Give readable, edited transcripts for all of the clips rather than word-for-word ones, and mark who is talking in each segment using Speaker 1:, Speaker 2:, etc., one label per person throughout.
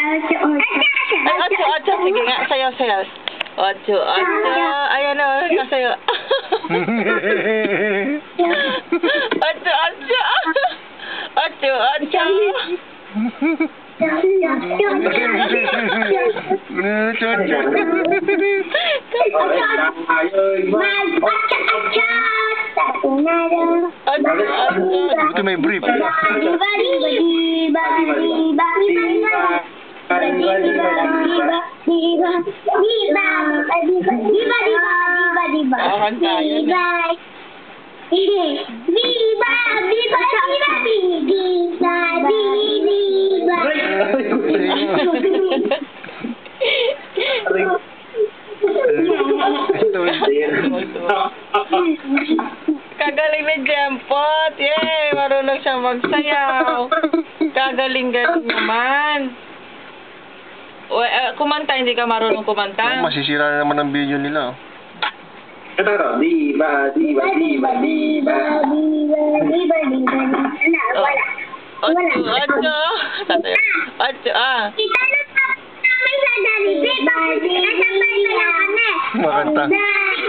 Speaker 1: Ay, otso. Sige nga, sayo. Otso. Ayan o, sayo. Otso.
Speaker 2: Buti may brief.
Speaker 1: Kagaling ni Jempot. Yay! Marunong siya magsayaw. Kagaling-galing naman. Kumanta, hindi ka marunong kumanta?
Speaker 2: Masisira na naman ang video nila.
Speaker 3: Ito. Diba.
Speaker 1: Otso.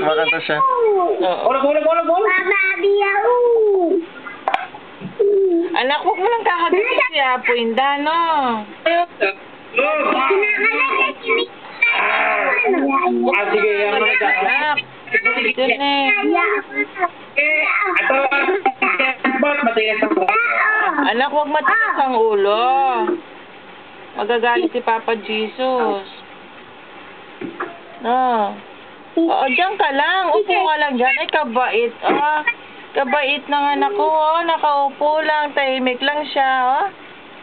Speaker 2: Makanta siya.
Speaker 1: Anak, huwag mo lang kakagaling si Apo Indano.
Speaker 3: Sige, yan mo na.
Speaker 1: Anak, ito na Anak, huwag matigas ang ulo. Magagalit si Papa Jesus. No. Oo, diyan ka lang. Upo ka lang dyan. Ay, kabait. Kabait ng anak ko. Nakaupo lang. Tahimik lang siya.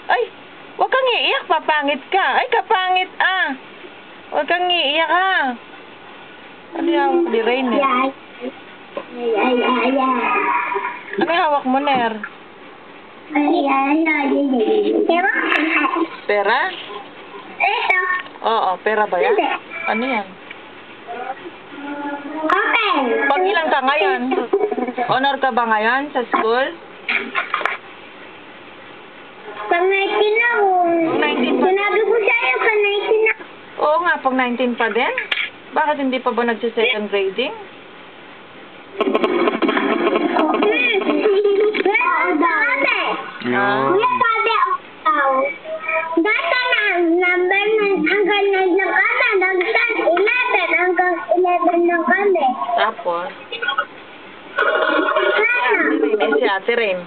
Speaker 1: Ay, huwag kang iiyak. Papangit ka. Ay, kapangit. Huwag kang iiyak Ano yung di Rain Ano yung hawak mo, Ner? Pera?
Speaker 4: Ito.
Speaker 1: Oo, pera ba yan? Ano yan?
Speaker 4: Okay.
Speaker 1: Pag ilang ka ngayon? Honor ka ba ngayon sa school?
Speaker 4: Pag 19 na ako.
Speaker 1: Pag 19 pa?
Speaker 4: Sinabi ko sa'yo, pag 19 na.
Speaker 1: Oo nga, pag 19 pa din. Bakit hindi pa ba nagsi-second grading?
Speaker 4: Kuya, sabi ako. Data na number hanggang 9 na kami. Hanggang 11. Hanggang 11 na kami.
Speaker 1: Tapos? Si Ate Rain.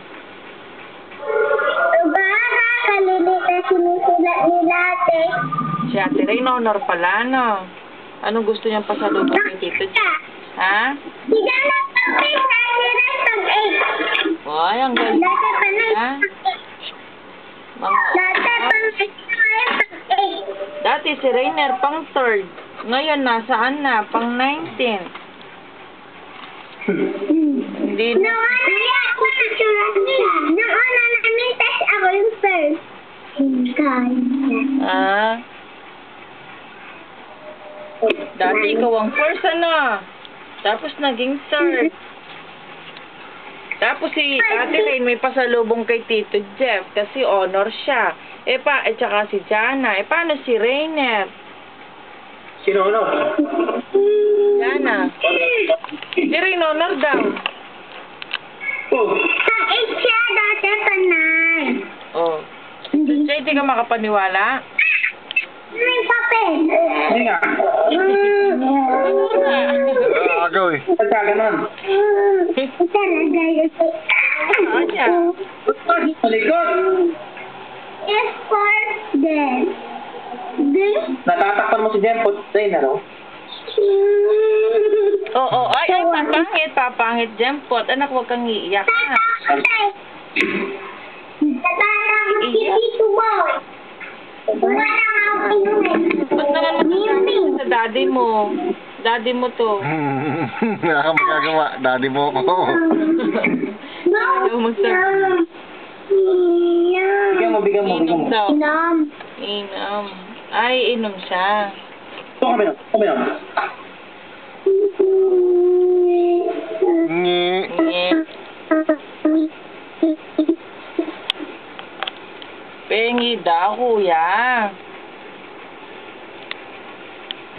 Speaker 4: Baka kalilita sinisulat nila ate.
Speaker 1: Si Ate Rain, honor pala, no? Anong gusto niyang pasalubong kay Tito Jeff? Ha?
Speaker 4: Hindi na pag-8 na nila pag-8.
Speaker 1: Ay, ang galing.
Speaker 4: Dati pa na
Speaker 1: Ha?
Speaker 4: Dati pa na pag-8.
Speaker 1: Dati si Rainer pang 3rd. Ngayon, nasaan na? Pang 19. Hindi na.
Speaker 4: Noon na namin test ako yung first.
Speaker 1: Dati ikaw ang first, ano? Tapos naging 3rd. Tapos si Ate Rain may pasalubong kay Tito Jeff kasi honor siya. At saka si Jana. Paano si Rainer?
Speaker 3: Sino honor?
Speaker 1: Jana. Si Rain honor daw.
Speaker 4: Pag-8 siya, dati pa 9.
Speaker 1: Oh. Siya hindi ka makapaniwala?
Speaker 4: May papel.
Speaker 3: Hindi nga.
Speaker 2: Agaw eh.
Speaker 3: Ba't ka ganon?
Speaker 4: Talaga yun.
Speaker 1: Kanya.
Speaker 3: Malikot.
Speaker 4: It's for them.
Speaker 3: Natatakpan mo si Jempot. Trainer, oh.
Speaker 1: Oo. Ay, papangit, Jempot. Anak, huwag kang iiyak ha.
Speaker 4: Tatarang si Tito Boy. Tatarang ako inumin.
Speaker 1: Ba't naman magkakasin sa daddy mo? Daddy mo to.
Speaker 2: Wala kang magagawa. Daddy mo ako.
Speaker 1: Ayaw magsabi.
Speaker 3: Bigyan mo.
Speaker 1: Inom daw.
Speaker 4: Inom.
Speaker 1: Inom. Ay, inom siya.
Speaker 3: Kami na.
Speaker 2: Ngi.
Speaker 1: Nye. Pengi daw, kuya.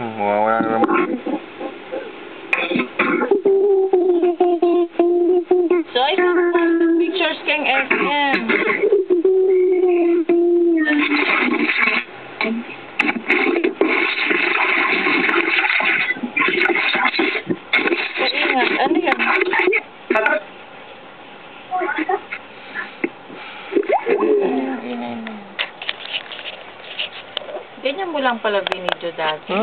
Speaker 2: Mawawala na naman.
Speaker 1: So, ay, pictures kang SM. Kaingat, ano yan? Ganyan mo lang pala binidyo dati.